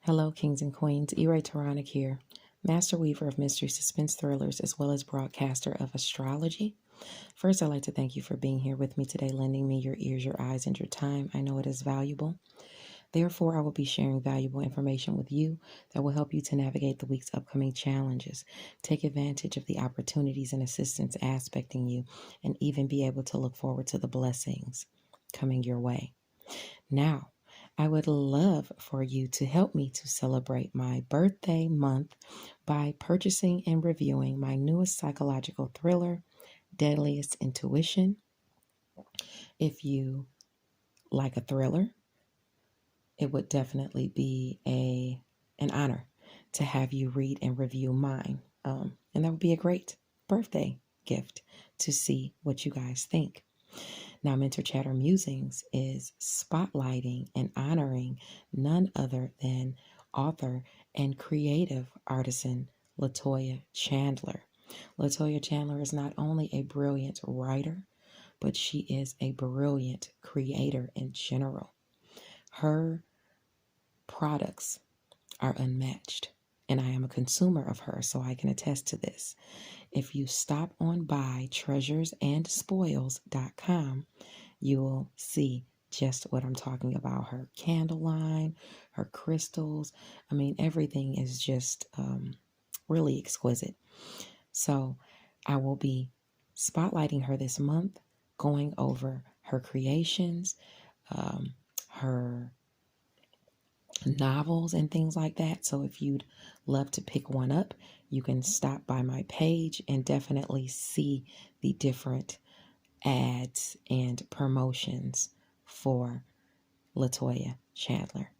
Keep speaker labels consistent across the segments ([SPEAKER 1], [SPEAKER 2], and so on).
[SPEAKER 1] Hello, kings and queens. Taronic here, master weaver of mystery suspense thrillers, as well as broadcaster of astrology. First, I'd like to thank you for being here with me today, lending me your ears, your eyes, and your time. I know it is valuable. Therefore, I will be sharing valuable information with you that will help you to navigate the week's upcoming challenges, take advantage of the opportunities and assistance aspecting you, and even be able to look forward to the blessings coming your way. Now, I would love for you to help me to celebrate my birthday month by purchasing and reviewing my newest psychological thriller, Deadliest Intuition. If you like a thriller, it would definitely be an honor to have you read and review mine. And that would be a great birthday gift to see what you guys think. Now, Mentor Chatter Musings is spotlighting and honoring none other than author and creative artisan Latoya Chandler. Latoya Chandler is not only a brilliant writer, but she is a brilliant creator in general. Her products are unmatched, and I am a consumer of her, so I can attest to this. If you stop on by treasuresandspoils.com, you will see just what I'm talking about. Her candle line, her crystals. I mean, everything is just really exquisite. So I will be spotlighting her this month, going over her creations, her novels and things like that. So if you'd love to pick one up, you can stop by my page and definitely see the different ads and promotions for Latoya Chandler.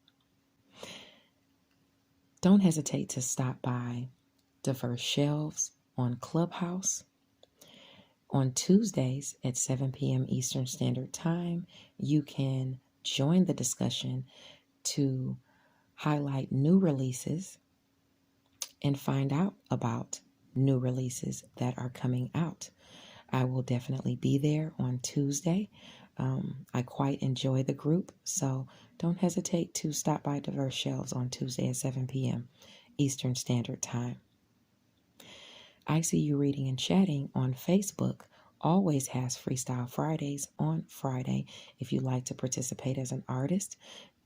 [SPEAKER 1] Don't hesitate to stop by Diverse Shelves on Clubhouse. On Tuesdays at 7 p.m. Eastern Standard Time, you can join the discussion to highlight new releases and find out about new releases that are coming out. I will definitely be there on Tuesday. I quite enjoy the group, so don't hesitate to stop by Diverse Shelves on Tuesday at 7 p.m. Eastern Standard Time. I See You Reading and Chatting on Facebook always has Freestyle Fridays on Friday. If you'd like to participate as an artist,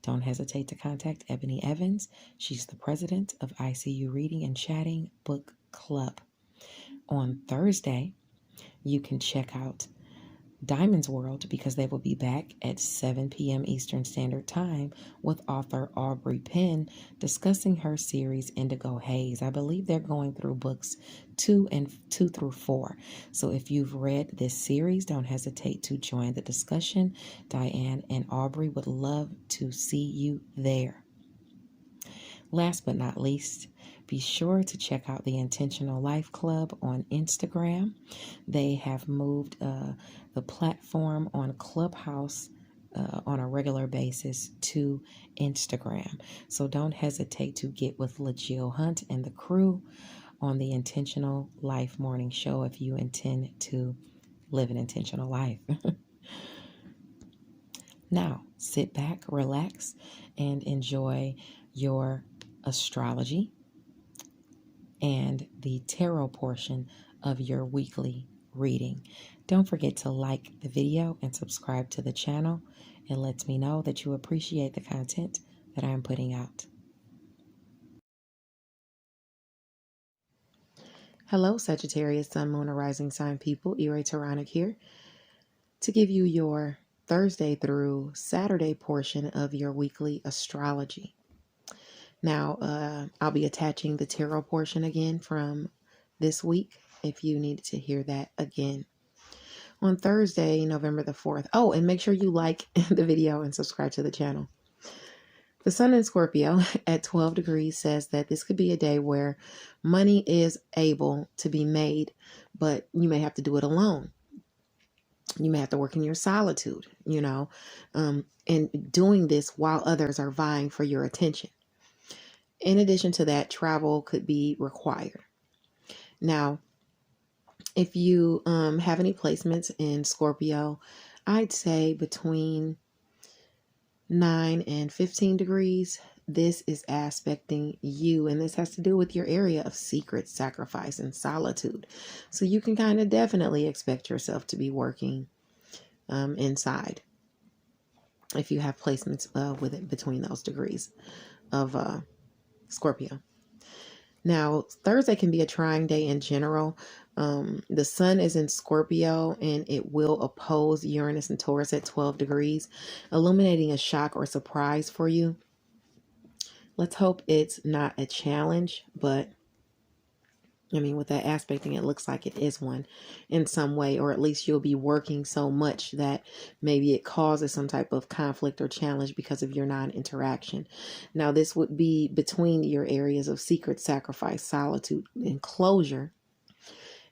[SPEAKER 1] don't hesitate to contact Ebony Evans. She's the president of ICU Reading and Chatting Book Club. On Thursday, you can check out Diamond's World because they will be back at 7 p.m. Eastern Standard Time with author Aubrey Penn discussing her series Indigo Haze. I believe they're going through books 2 through 4. So if you've read this series, don't hesitate to join the discussion. Diane and Aubrey would love to see you there. Last but not least, be sure to check out the Intentional Life Club on Instagram. They have moved the platform on Clubhouse on a regular basis to Instagram. So don't hesitate to get with LaJill Hunt and the crew on the Intentional Life Morning Show if you intend to live an intentional life. Now, sit back, relax, and enjoy your astrology and the tarot portion of your weekly reading. Don't forget to like the video and subscribe to the channel. It lets me know that you appreciate the content that I am putting out. Hello, Sagittarius, Sun, Moon, or Rising sign people. Taronic here to give you your Thursday through Saturday portion of your weekly astrology. Now, I'll be attaching the tarot portion again from this week if you needed to hear that again. On Thursday, November the 4th. Oh, and make sure you like the video and subscribe to the channel. The Sun in Scorpio at 12 degrees says that this could be a day where money is able to be made, but you may have to do it alone. You may have to work in your solitude, and doing this while others are vying for your attention. In addition to that, travel could be required. Now, if you have any placements in Scorpio, I'd say between 9 and 15 degrees, this is aspecting you, and this has to do with your area of secret, sacrifice, and solitude. So you can kind of definitely expect yourself to be working inside if you have placements with it between those degrees of Scorpio. Now, Thursday can be a trying day in general. The sun is in Scorpio and it will oppose Uranus and Taurus at 12 degrees, illuminating a shock or surprise for you. Let's hope it's not a challenge, but I mean, with that aspecting, it looks like it is one in some way, or at least you'll be working so much that maybe it causes some type of conflict or challenge because of your non-interaction. Now, this would be between your areas of secret, sacrifice, solitude, and closure.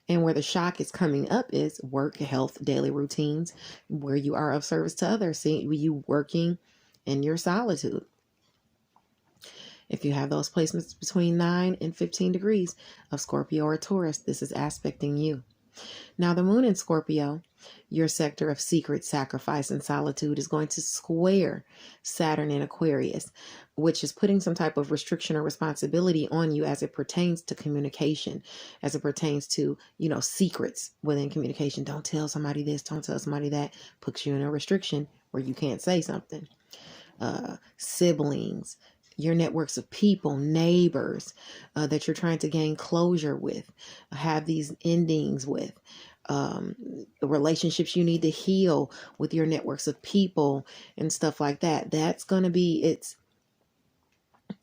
[SPEAKER 1] And where the shock is coming up is work, health, daily routines, where you are of service to others. See, you working in your solitude. If you have those placements between 9 and 15 degrees of Scorpio or Taurus, this is aspecting you. Now, the moon in Scorpio, your sector of secret, sacrifice, and solitude, is going to square Saturn in Aquarius, which is putting some type of restriction or responsibility on you as it pertains to communication, as it pertains to, secrets within communication. Don't tell somebody this, don't tell somebody that. Puts you in a restriction where you can't say something. Siblings, your networks of people, neighbors that you're trying to gain closure with, have these endings with, relationships you need to heal with your networks of people and stuff like that. That's going to be,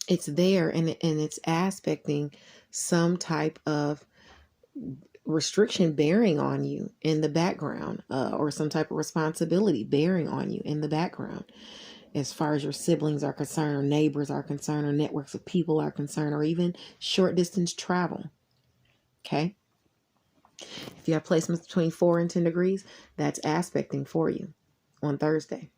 [SPEAKER 1] it's there, and it's aspecting some type of restriction bearing on you in the background, or some type of responsibility bearing on you in the background. As far as your siblings are concerned, or neighbors are concerned, or networks of people are concerned, or even short distance travel. Okay. If you have placements between 4 and 10 degrees, that's aspecting for you on Thursday.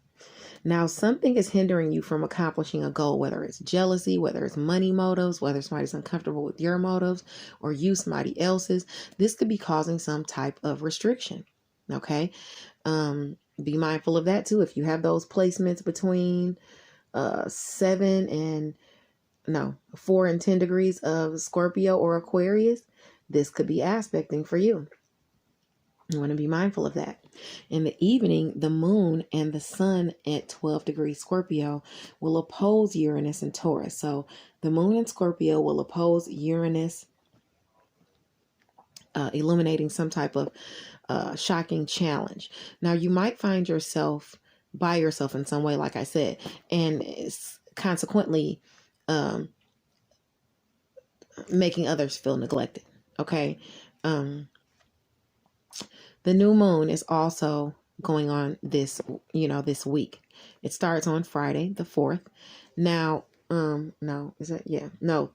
[SPEAKER 1] Now, something is hindering you from accomplishing a goal, whether it's jealousy, whether it's money motives, whether somebody's uncomfortable with your motives, or you somebody else's. This could be causing some type of restriction. Okay. Be mindful of that too. If you have those placements between 4 and 10 degrees of Scorpio or Aquarius, this could be aspecting for you. You want to be mindful of that. In the evening, the moon and the sun at 12 degrees Scorpio will oppose Uranus and Taurus. So the moon in Scorpio will oppose Uranus, illuminating some type of shocking challenge. Now, you might find yourself by yourself in some way, like I said, and consequently making others feel neglected. Okay. The new moon is also going on this week. It starts on Friday, the 4th. Now,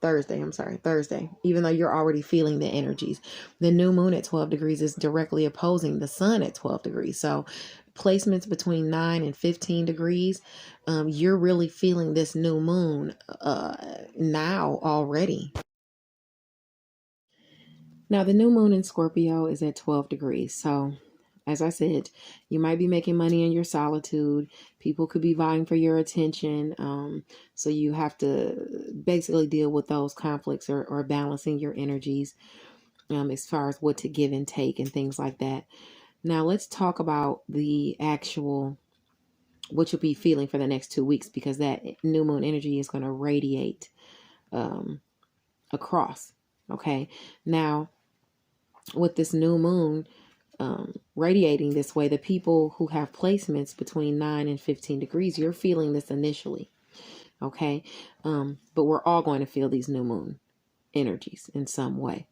[SPEAKER 1] Thursday. I'm sorry, Thursday. Even though you're already feeling the energies, the new moon at 12 degrees is directly opposing the sun at 12 degrees. So placements between 9 and 15 degrees, you're really feeling this new moon now already. Now, the new moon in Scorpio is at 12 degrees. So as I said, you might be making money in your solitude. People could be vying for your attention. So you have to basically deal with those conflicts or balancing your energies as far as what to give and take and things like that. Now, let's talk about the actual, what you'll be feeling for the next 2 weeks, because that new moon energy is going to radiate across. Okay. Now, with this new moon radiating this way, the people who have placements between 9 and 15 degrees, you're feeling this initially. Okay. But we're all going to feel these new moon energies in some way.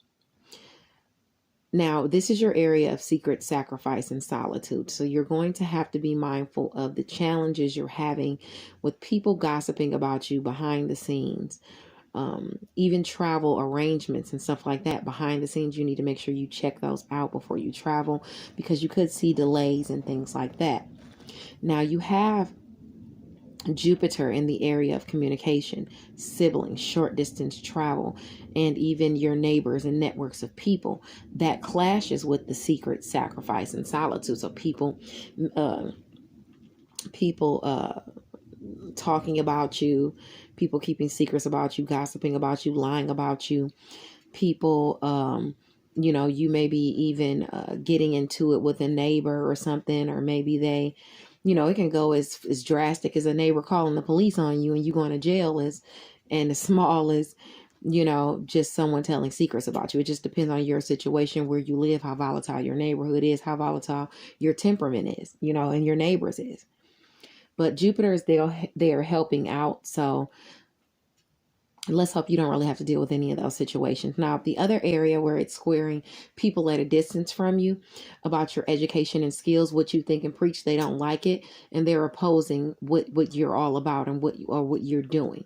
[SPEAKER 1] Now, this is your area of secret, sacrifice, and solitude. So you're going to have to be mindful of the challenges you're having with people gossiping about you behind the scenes. Even travel arrangements and stuff like that behind the scenes. You need to make sure you check those out before you travel, because you could see delays and things like that. Now, you have Jupiter in the area of communication, siblings, short distance travel, and even your neighbors and networks of people. That clashes with the secret, sacrifice, and solitude. So people talking about you, people keeping secrets about you, gossiping about you, lying about you, people, you may be even getting into it with a neighbor or something, or maybe they, it can go as drastic as a neighbor calling the police on you and you going to jail, and as small as, just someone telling secrets about you. It just depends on your situation, where you live, how volatile your neighborhood is, how volatile your temperament is, and your neighbors is. But Jupiter is there helping out. So let's hope you don't really have to deal with any of those situations. Now, the other area where it's squaring people at a distance from you about your education and skills, what you think and preach, they don't like it, and they're opposing what you're all about and what you're doing.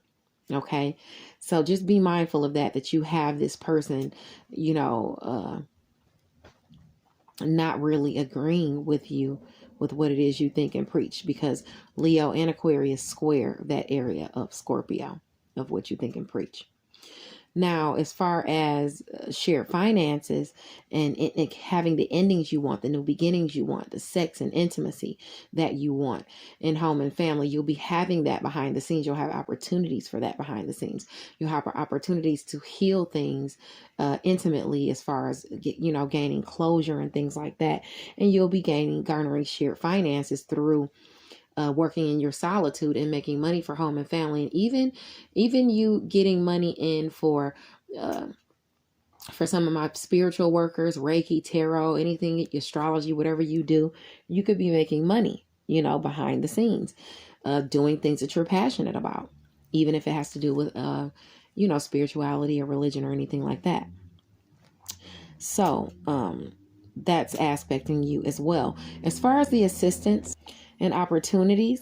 [SPEAKER 1] Okay, so just be mindful of that you have this person, not really agreeing with you with what it is you think and preach, because Leo and Aquarius square that area of Scorpio, of what you think and preach. Now, as far as shared finances and having the endings you want, the new beginnings you want, the sex and intimacy that you want in home and family, you'll be having that behind the scenes. You'll have opportunities for that behind the scenes. You'll have opportunities to heal things intimately, as far as, gaining closure and things like that. And you'll be garnering shared finances through working in your solitude and making money for home and family, and even you getting money in for some of my spiritual workers, Reiki, tarot, anything, astrology, whatever you do, you could be making money, behind the scenes, doing things that you're passionate about, even if it has to do with, spirituality or religion or anything like that. So, that's aspecting you as well. As far as the assistance and opportunities,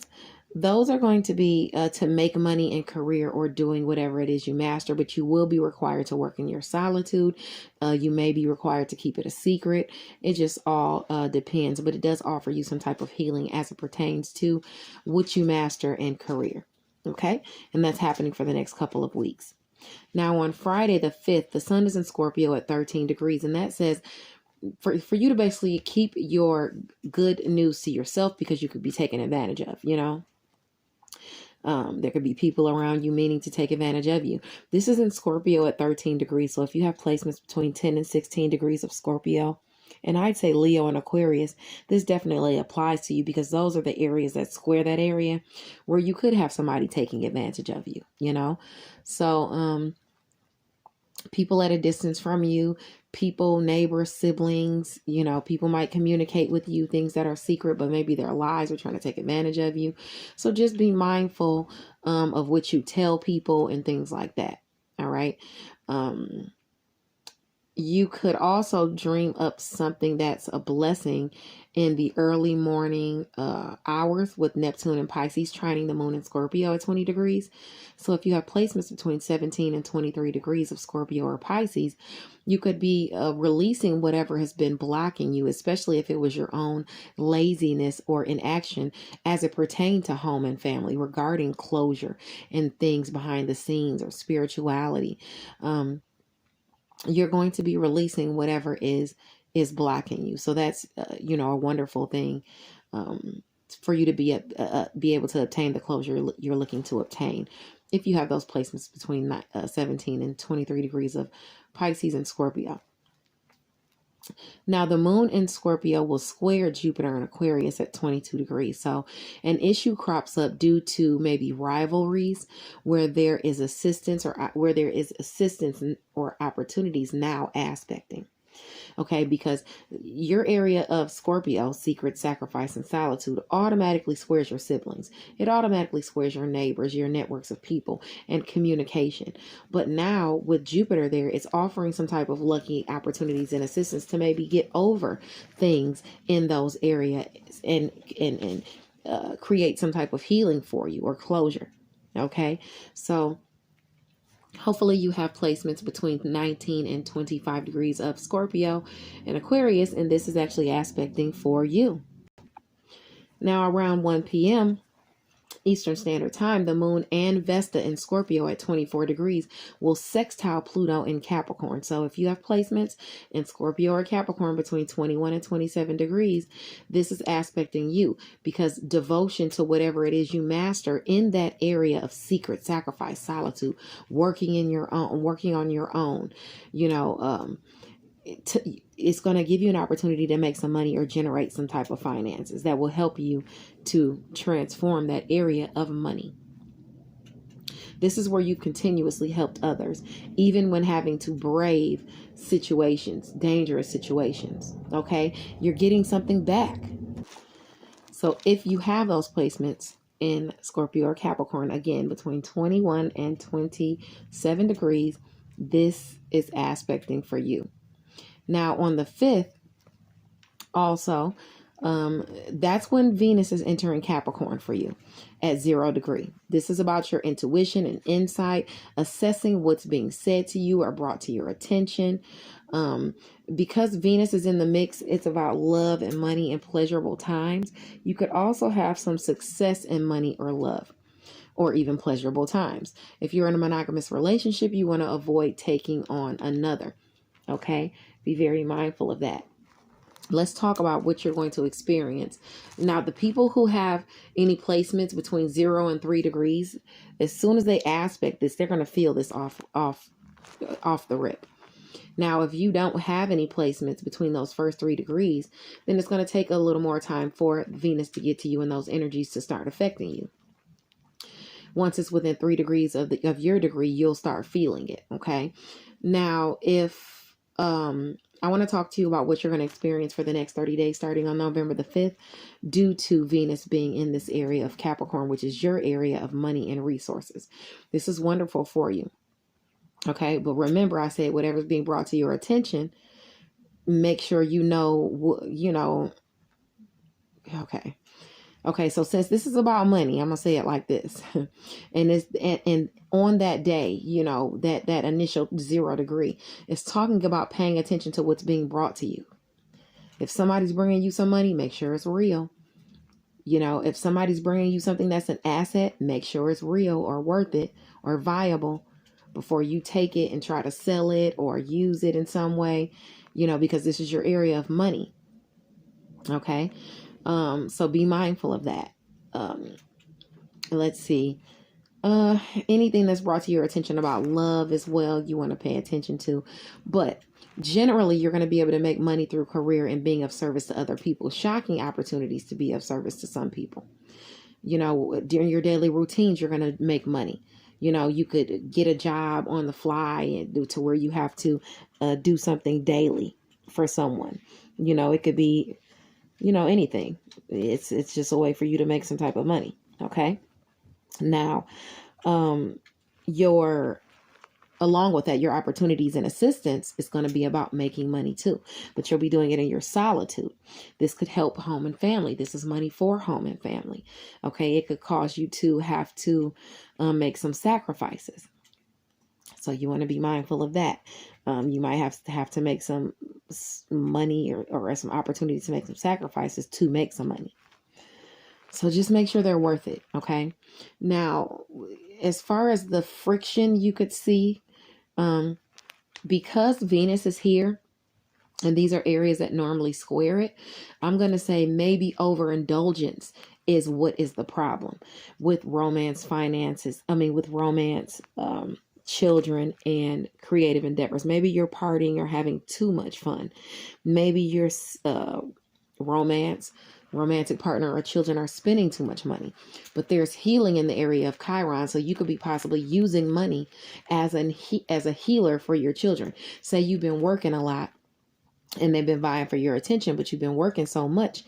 [SPEAKER 1] those are going to be to make money in career or doing whatever it is you master, but you will be required to work in your solitude. You may be required to keep it a secret. It just all depends, but it does offer you some type of healing as it pertains to what you master in career. Okay, and that's happening for the next couple of weeks. Now, on Friday the 5th, the sun is in Scorpio at 13 degrees, and that says for you to basically keep your good news to yourself, because you could be taken advantage of, there could be people around you meaning to take advantage of you. This is in Scorpio at 13 degrees. So if you have placements between 10 and 16 degrees of Scorpio, and I'd say Leo and Aquarius, this definitely applies to you, because those are the areas that square that area where you could have somebody taking advantage of you, So, people at a distance from you, people, neighbors, siblings, people might communicate with you things that are secret, but maybe they're lies or trying to take advantage of you. So just be mindful of what you tell people and things like that. All right. You could also dream up something that's a blessing in the early morning hours, with Neptune and Pisces trining the moon in Scorpio at 20 degrees. So if you have placements between 17 and 23 degrees of Scorpio or Pisces, you could be releasing whatever has been blocking you, especially if it was your own laziness or inaction as it pertained to home and family, regarding closure and things behind the scenes or spirituality. You're going to be releasing whatever is blocking you. So that's, a wonderful thing for you to be able to obtain the closure you're looking to obtain, if you have those placements between 17 and 23 degrees of Pisces and Scorpio. Now, the moon in Scorpio will square Jupiter and Aquarius at 22 degrees. So an issue crops up due to maybe rivalries, where there is assistance or opportunities now aspecting. Okay, because your area of Scorpio, secret, sacrifice, and solitude, automatically squares your siblings. It automatically squares your neighbors, your networks of people, and communication. But now with Jupiter there, it's offering some type of lucky opportunities and assistance to maybe get over things in those areas and create some type of healing for you or closure. Okay, so hopefully you have placements between 19 and 25 degrees of Scorpio and Aquarius, and this is actually aspecting for you. Now around 1 p.m., Eastern Standard Time, the moon and Vesta in Scorpio at 24 degrees will sextile Pluto in Capricorn. So if you have placements in Scorpio or Capricorn between 21 and 27 degrees, this is aspecting you, because devotion to whatever it is you master in that area of secret sacrifice, solitude, working on your own, it's going to give you an opportunity to make some money or generate some type of finances that will help you to transform that area of money. This is where you've continuously helped others, even when having to brave situations, dangerous situations. Okay, you're getting something back. So if you have those placements in Scorpio or Capricorn, again, between 21 and 27 degrees, this is aspecting for you. Now on the 5th, also, that's when Venus is entering Capricorn for you at 0 degree. This is about your intuition and insight, assessing what's being said to you or brought to your attention. Because Venus is in the mix, it's about love and money and pleasurable times. You could also have some success in money or love, or even pleasurable times. If you're in a monogamous relationship, you want to avoid taking on another. Okay, be very mindful of that. Let's talk about what you're going to experience. Now, the people who have any placements between 0 and 3 degrees, as soon as they aspect this, they're going to feel this off the rip. Now, if you don't have any placements between those first 3 degrees, then it's going to take a little more time for Venus to get to you and those energies to start affecting you. Once it's within 3 degrees of your degree, you'll start feeling it. Okay. Now, if I want to talk to you about what you're going to experience for the next 30 days, starting on November the 5th, due to Venus being in this area of Capricorn, which is your area of money and resources. This is wonderful for you. Okay. But remember, I said, whatever's being brought to your attention, make sure okay. Okay, so since this is about money, I'm gonna say it like this, and on that day, that initial 0 degree, it's talking about paying attention to what's being brought to you. If somebody's bringing you some money, make sure it's real. If somebody's bringing you something that's an asset, make sure it's real or worth it or viable before you take it and try to sell it or use it in some way, because this is your area of money. Okay. So be mindful of that. Let's see. Anything that's brought to your attention about love as well, you want to pay attention to. But generally, you're going to be able to make money through career and being of service to other people. Shocking opportunities to be of service to some people. During your daily routines, you're going to make money. You could get a job on the fly and to where you have to do something daily for someone. It could be anything. It's just a way for you to make some type of money. Okay. Now, along with that, your opportunities and assistance is going to be about making money too, but you'll be doing it in your solitude. This could help home and family. This is money for home and family. Okay. It could cause you to have to make some sacrifices. So you want to be mindful of that. You might have to make some money or some opportunities to make some sacrifices to make some money. So just make sure they're worth it. Okay. Now, as far as the friction you could see, because Venus is here and these are areas that normally square it, I'm going to say maybe overindulgence is what is the problem with romance, finances. With romance, children and creative endeavors. Maybe you're partying or having too much fun. Maybe your romantic partner or children are spending too much money. But there's healing in the area of Chiron, so you could be possibly using money as a healer for your children. Say you've been working a lot and they've been vying for your attention, but you've been working so much,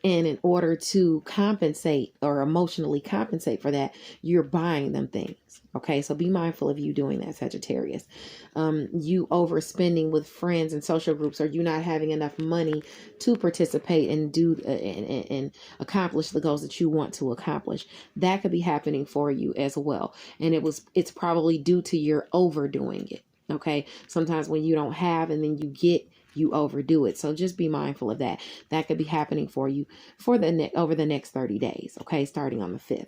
[SPEAKER 1] and in order to compensate or emotionally compensate for that, you're buying them things. Okay, so be mindful of you doing that, Sagittarius. You overspending with friends and social groups, or you not having enough money to participate and do and accomplish the goals that you want to accomplish. That could be happening for you as well, and it's probably due to your overdoing it. Okay, sometimes when you don't have and then you overdo it. So just be mindful of that. That could be happening for you over the next 30 days. Okay, starting on the 5th.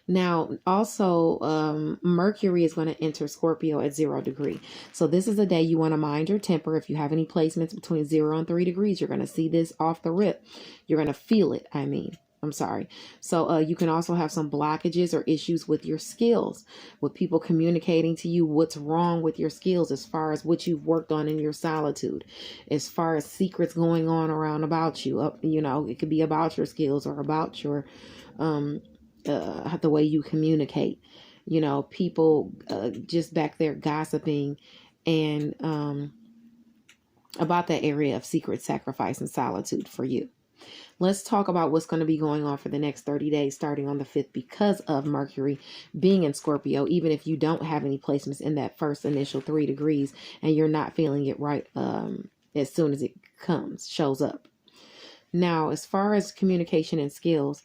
[SPEAKER 1] Now, also, Mercury is going to enter Scorpio at 0 degree. So this is a day you want to mind your temper. If you have any placements between 0 and 3 degrees, you're going to see this off the rip. You're going to feel it. I'm sorry. So you can also have some blockages or issues with your skills, with people communicating to you what's wrong with your skills as far as what you've worked on in your solitude, as far as secrets going on around about you. You know, it could be about your skills or about your the way you communicate. You know, people just back there gossiping and about that area of secret sacrifice and solitude for you. Let's talk about what's going to be going on for the next 30 days, starting on the 5th, because of Mercury being in Scorpio. Even if you don't have any placements in that first initial 3 degrees and you're not feeling it right as soon as it shows up. Now, as far as communication and skills,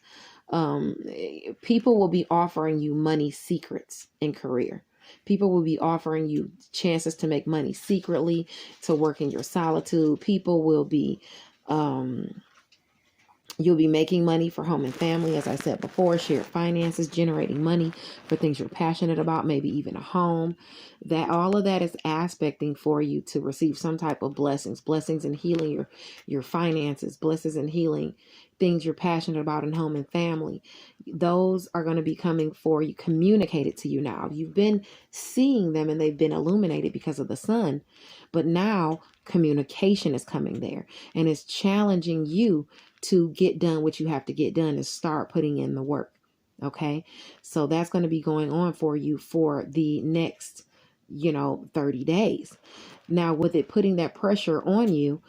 [SPEAKER 1] people will be offering you money secrets in career. People will be offering you chances to make money secretly, to work in your solitude. People will be, you'll be making money for home and family. As I said before, shared finances, generating money for things you're passionate about, maybe even a home. That all of that is aspecting for you to receive some type of blessings in healing your finances, blessings in healing things you're passionate about in home and family. Those are going to be coming for you, communicated to you now. You've been seeing them and they've been illuminated because of the sun, but now communication is coming there and it's challenging you to get done what you have to get done and start putting in the work. Okay. So that's going to be going on for you for the next, 30 days. Now, with it putting that pressure on you,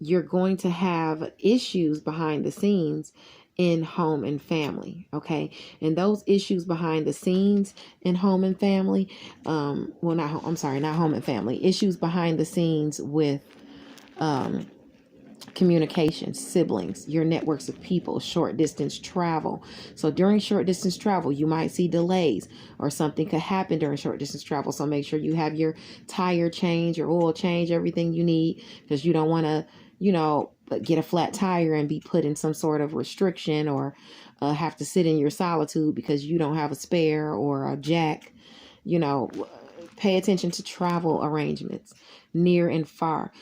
[SPEAKER 1] you're going to have issues behind the scenes in home and family. Okay. And those issues behind the scenes in home and family, not home and family, issues behind the scenes with, communication, siblings, your networks of people, short distance travel. So during short distance travel, you might see delays or something could happen during short distance travel. So make sure you have your tire change, your oil change, everything you need, because you don't want to, get a flat tire and be put in some sort of restriction or have to sit in your solitude because you don't have a spare or a jack. Pay attention to travel arrangements near and far.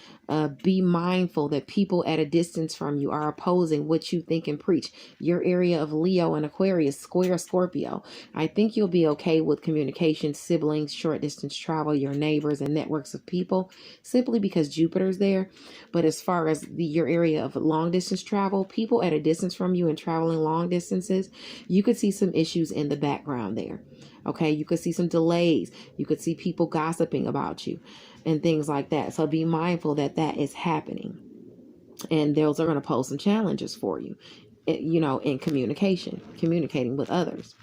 [SPEAKER 1] Be mindful that people at a distance from you are opposing what you think and preach. Your area of Leo and Aquarius, square Scorpio. I think you'll be okay with communication, siblings, short distance travel, your neighbors, and networks of people, simply because Jupiter's there. But as far as your area of long distance travel, people at a distance from you and traveling long distances, you could see some issues in the background there. Okay, you could see some delays. You could see people gossiping about you and things like that. So be mindful that that is happening. And those are going to pose some challenges for you, in communicating with others.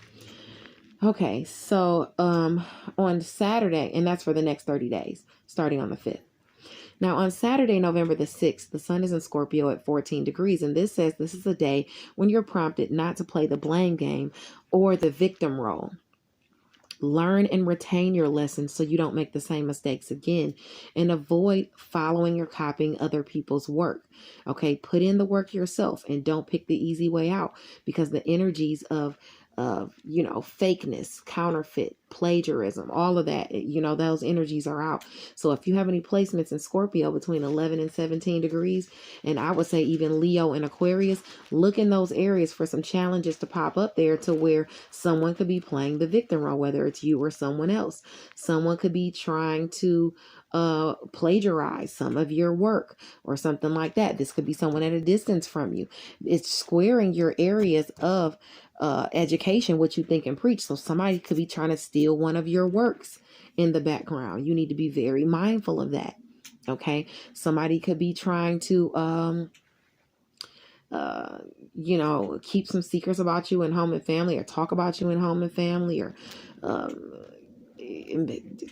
[SPEAKER 1] Okay, so on Saturday, and that's for the next 30 days, starting on the 5th. Now, on Saturday, November the 6th, the sun is in Scorpio at 14 degrees. And this says this is a day when you're prompted not to play the blame game or the victim role. Learn and retain your lessons so you don't make the same mistakes again, and avoid following or copying other people's work. Okay, put in the work yourself and don't pick the easy way out, because the energies of fakeness, counterfeit, plagiarism, all of that, those energies are out. So if you have any placements in Scorpio between 11 and 17 degrees, and I would say even Leo and Aquarius, look in those areas for some challenges to pop up there to where someone could be playing the victim role, whether it's you or someone else. Someone could be trying to plagiarize some of your work or something like that. This could be someone at a distance from you. It's squaring your areas of education, what you think and preach. So somebody could be trying to steal one of your works in the background. You need to be very mindful of that. Okay. Somebody could be trying to, keep some secrets about you in home and family, or talk about you in home and family, or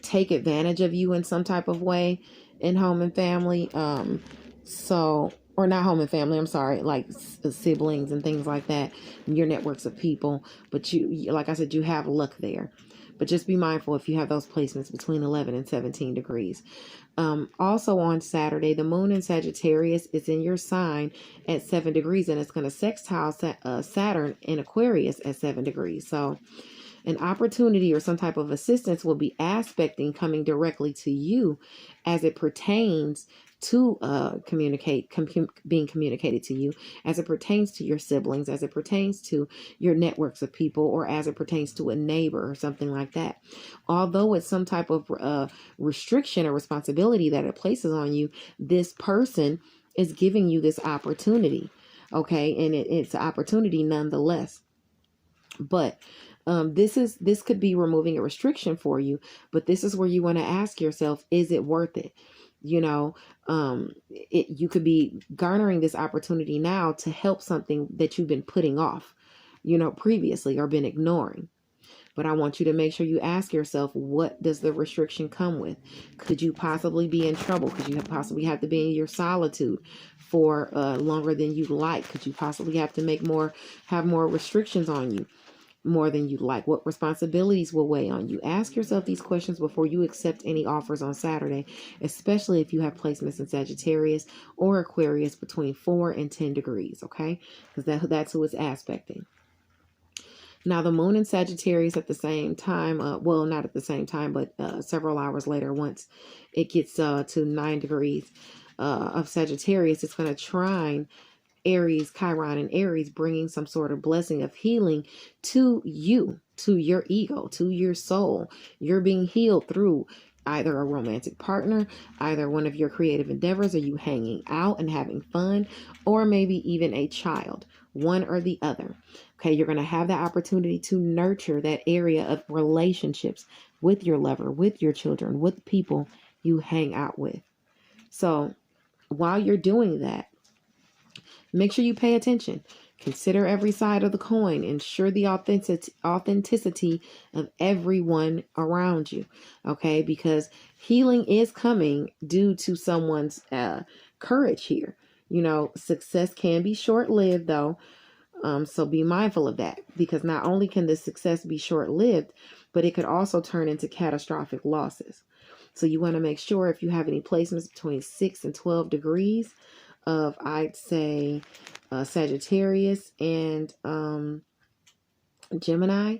[SPEAKER 1] take advantage of you in some type of way in home and family. So or not home and family, I'm sorry, like siblings and things like that, your networks of people. But you, like I said, you have luck there. But just be mindful if you have those placements between 11 and 17 degrees. Also on Saturday, the moon in Sagittarius is in your sign at 7 degrees, and it's going to sextile Saturn in Aquarius at 7 degrees. So an opportunity or some type of assistance will be aspecting coming directly to you as it pertains to being communicated to you, as it pertains to your siblings, as it pertains to your networks of people, or as it pertains to a neighbor or something like that. Although it's some type of restriction or responsibility that it places on you, this person is giving you this opportunity. Okay, and it's an opportunity nonetheless. But this could be removing a restriction for you, but this is where you want to ask yourself, is it worth it? You know, you could be garnering this opportunity now to help something that you've been putting off, previously, or been ignoring. But I want you to make sure you ask yourself, what does the restriction come with? Could you possibly be in trouble? Could you possibly have to be in your solitude for longer than you'd like? Could you possibly have to have more restrictions on you? More than you'd like? What responsibilities will weigh on you? Ask yourself these questions before you accept any offers on Saturday, especially if you have placements in Sagittarius or Aquarius between 4 and 10 degrees, okay? Because that's who it's aspecting. Now, the moon in Sagittarius at the same time, well, not at the same time, but several hours later, once it gets to 9 degrees of Sagittarius, it's going to trine Aries, Chiron, and Aries, bringing some sort of blessing of healing to you, to your ego, to your soul. You're being healed through either a romantic partner, either one of your creative endeavors, or you hanging out and having fun, or maybe even a child, one or the other. Okay, you're going to have the opportunity to nurture that area of relationships with your lover, with your children, with people you hang out with. So while you're doing that, make sure you pay attention. Consider every side of the coin. Ensure the authenticity of everyone around you. Okay? Because healing is coming due to someone's courage here. Success can be short-lived though. So be mindful of that, because not only can the success be short-lived, but it could also turn into catastrophic losses. So you want to make sure, if you have any placements between 6 and 12 degrees of, I'd say, Sagittarius and Gemini,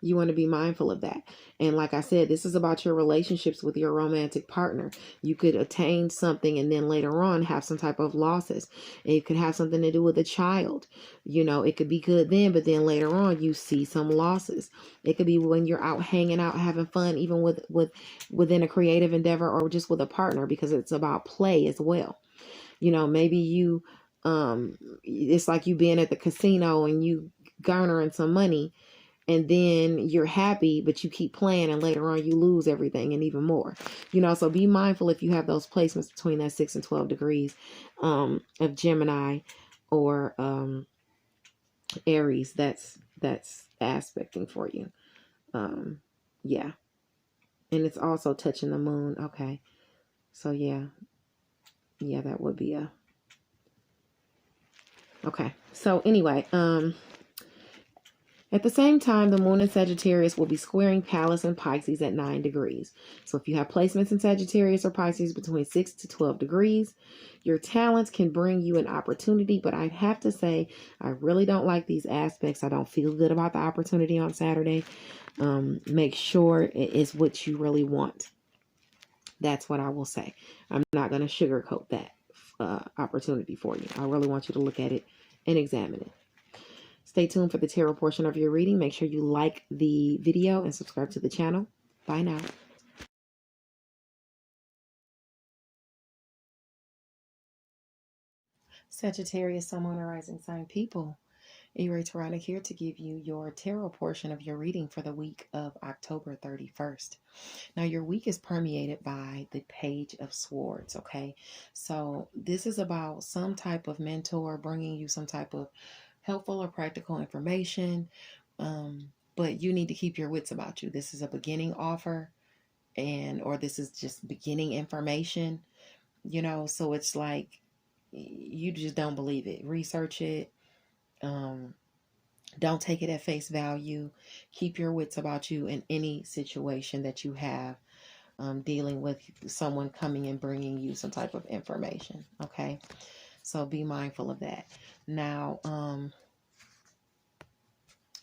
[SPEAKER 1] you want to be mindful of that. And like I said, this is about your relationships with your romantic partner. You could attain something and then later on have some type of losses. It could have something to do with a child. It could be good then, but then later on you see some losses. It could be when you're out hanging out, having fun, even within a creative endeavor, or just with a partner, because it's about play as well. Maybe it's like you being at the casino and you garnering some money, and then you're happy, but you keep playing, and later on you lose everything and even more. So be mindful if you have those placements between that 6 and 12 degrees of Gemini or Aries. That's aspecting for you. Yeah. And it's also touching the moon. Okay. So yeah, that would be okay. So anyway, at the same time, the moon in Sagittarius will be squaring Pallas and Pisces at 9 degrees. So if you have placements in Sagittarius or Pisces between 6 to 12 degrees, your talents can bring you an opportunity. But I'd have to say, I really don't like these aspects. I don't feel good about the opportunity on Saturday. Make sure it is what you really want. That's what I will say. I'm not going to sugarcoat that opportunity for you. I really want you to look at it and examine it. Stay tuned for the tarot portion of your reading. Make sure you like the video and subscribe to the channel. Bye now. Sagittarius, Sun, Moon, and Rising sign people. Taronic here to give you your tarot portion of your reading for the week of October 31st. Now, your week is permeated by the Page of Swords, okay? So this is about some type of mentor bringing you some type of helpful or practical information, but you need to keep your wits about you. This is a beginning offer, or this is just beginning information, so it's like you just don't believe it. Research it. Don't take it at face value. Keep your wits about you in any situation that you have, dealing with someone coming and bringing you some type of information. Okay, so be mindful of that. Now,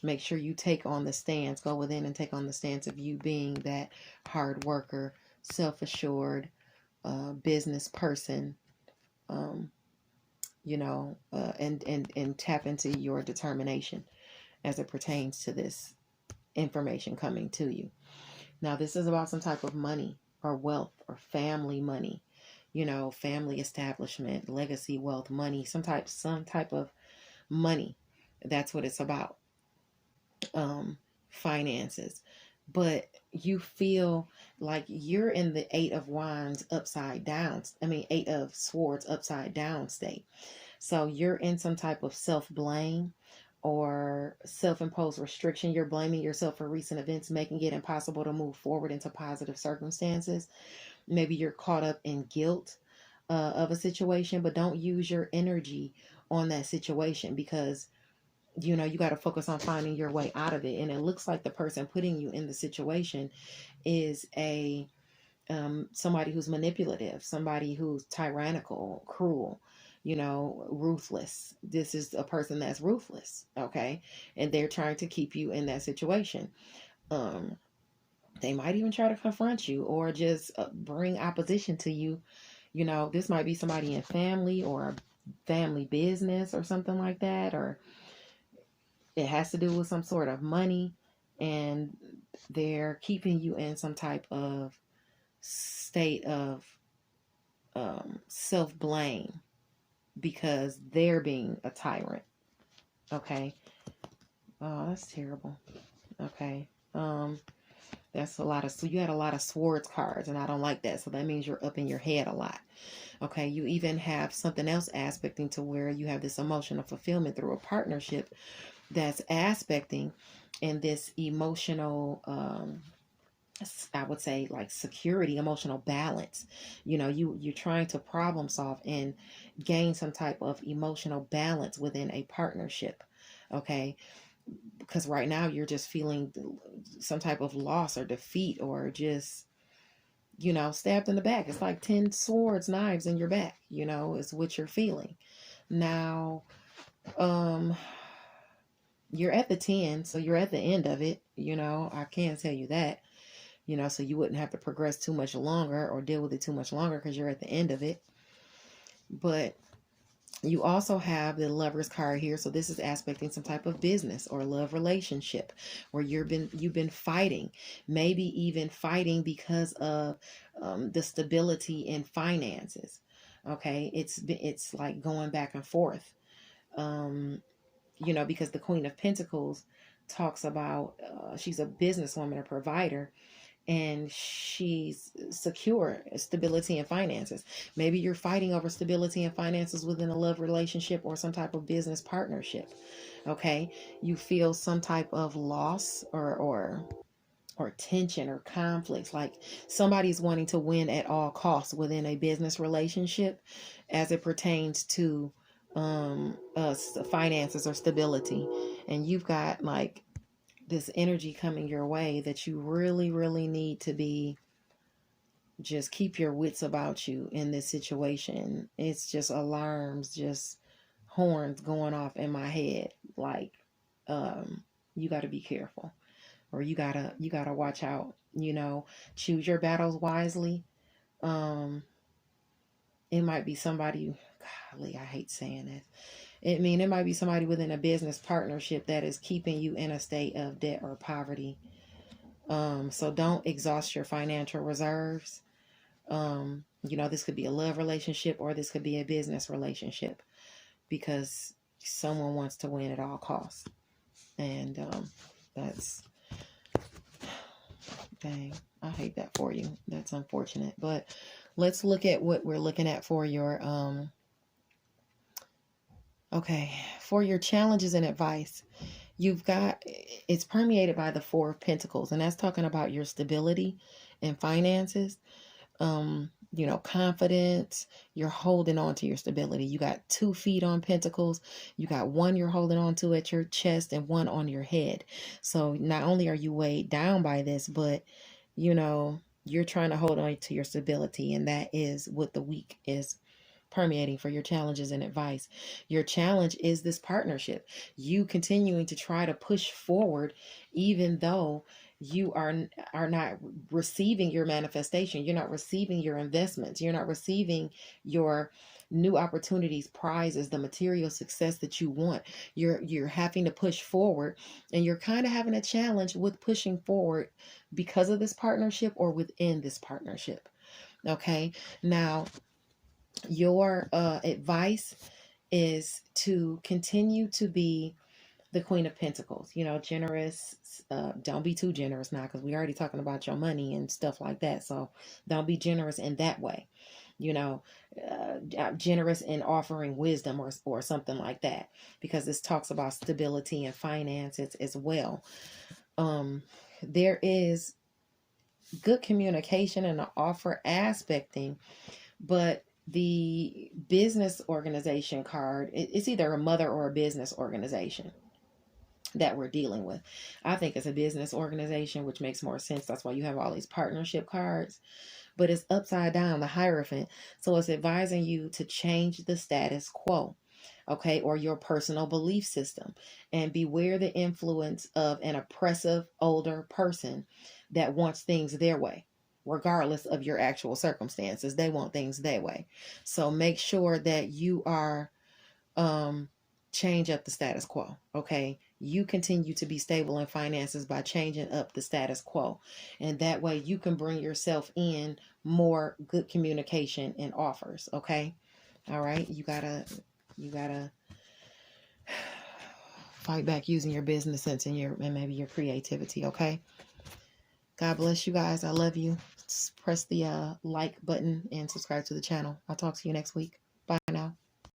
[SPEAKER 1] make sure you take on the stance, go within and take on the stance of you being that hard worker, self-assured, business person, and tap into your determination as it pertains to this information coming to you. Now, this is about some type of money or wealth or family money, family establishment, legacy wealth, money, some type of money. That's what it's about. Finances. But you feel like you're in the 8 of Wands upside down. 8 of Swords upside down state. So you're in some type of self-blame or self-imposed restriction. You're blaming yourself for recent events, making it impossible to move forward into positive circumstances. Maybe you're caught up in guilt of a situation, but don't use your energy on that situation, because you got to focus on finding your way out of it. And it looks like the person putting you in the situation is somebody who's manipulative, somebody who's tyrannical, cruel, ruthless. This is a person that's ruthless. Okay. And they're trying to keep you in that situation. They might even try to confront you or just bring opposition to you. This might be somebody in family or a family business or something like that, or it has to do with some sort of money, and they're keeping you in some type of state of self-blame because they're being a tyrant. Okay. Oh, that's terrible. Okay. That's a lot of, so you had a lot of swords cards, and I don't like that. So that means you're up in your head a lot. Okay. You even have something else aspecting to where you have this emotional fulfillment through a partnership that's aspecting in this emotional, I would say, like security, emotional balance. You're trying to problem solve and gain some type of emotional balance within a partnership. Okay. Because right now you're just feeling some type of loss or defeat, or just, stabbed in the back. It's like 10 swords, knives in your back, is what you're feeling. Now, you're at the 10, so you're at the end of it. I can't tell you that, so you wouldn't have to progress too much longer or deal with it too much longer because you're at the end of it. But you also have the Lover's card here. So this is aspecting some type of business or love relationship where you've been fighting, maybe even fighting because of the stability in finances. Okay. It's like going back and forth. Because the Queen of Pentacles talks about, she's a businesswoman, a provider, and she's secure, stability and finances. Maybe you're fighting over stability and finances within a love relationship or some type of business partnership. Okay. You feel some type of loss or tension or conflicts, like somebody's wanting to win at all costs within a business relationship as it pertains to finances or stability. And you've got like this energy coming your way that you really, really need to be, just keep your wits about you in this situation. It's just alarms, just horns going off in my head. Like, you got to be careful, or you gotta watch out, choose your battles wisely. It might be somebody, golly, I hate saying this. It might be somebody within a business partnership that is keeping you in a state of debt or poverty. So don't exhaust your financial reserves. This could be a love relationship or this could be a business relationship, because someone wants to win at all costs. And that's, dang, I hate that for you. That's unfortunate. But let's look at what we're looking at for your for your challenges and advice. It's permeated by the 4 of Pentacles, and that's talking about your stability and finances. confidence. You're holding on to your stability. You got 2 feet on pentacles. You got one you're holding on to at your chest and one on your head. So not only are you weighed down by this, but you're trying to hold on to your stability, and that is what the week is permeating for your challenges and advice. Your challenge is this partnership. You continuing to try to push forward, even though you are not receiving your manifestation. You're not receiving your investments. You're not receiving your new opportunities, prizes, the material success that you want. You're having to push forward, and you're kind of having a challenge with pushing forward because of this partnership or within this partnership. Okay, now your advice is to continue to be the Queen of Pentacles, generous. Don't be too generous now, because we're already talking about your money and stuff like that. So don't be generous in that way, generous in offering wisdom or something like that, because this talks about stability and finances as well. There is good communication and an offer aspecting, but the business organization card, it's either a mother or a business organization that we're dealing with. I think it's a business organization, which makes more sense. That's why you have all these partnership cards, but it's upside down, the Hierophant. So it's advising you to change the status quo, okay, or your personal belief system, and beware the influence of an oppressive older person that wants things their way. Regardless of your actual circumstances, they want things their way. So make sure that you are change up the status quo. Okay, you continue to be stable in finances by changing up the status quo, and that way you can bring yourself in more good communication and offers. Okay, all right, you gotta fight back using your business sense and maybe your creativity. Okay, God bless you guys. I love you. Press the like button and subscribe to the channel. I'll talk to you next week. Bye now.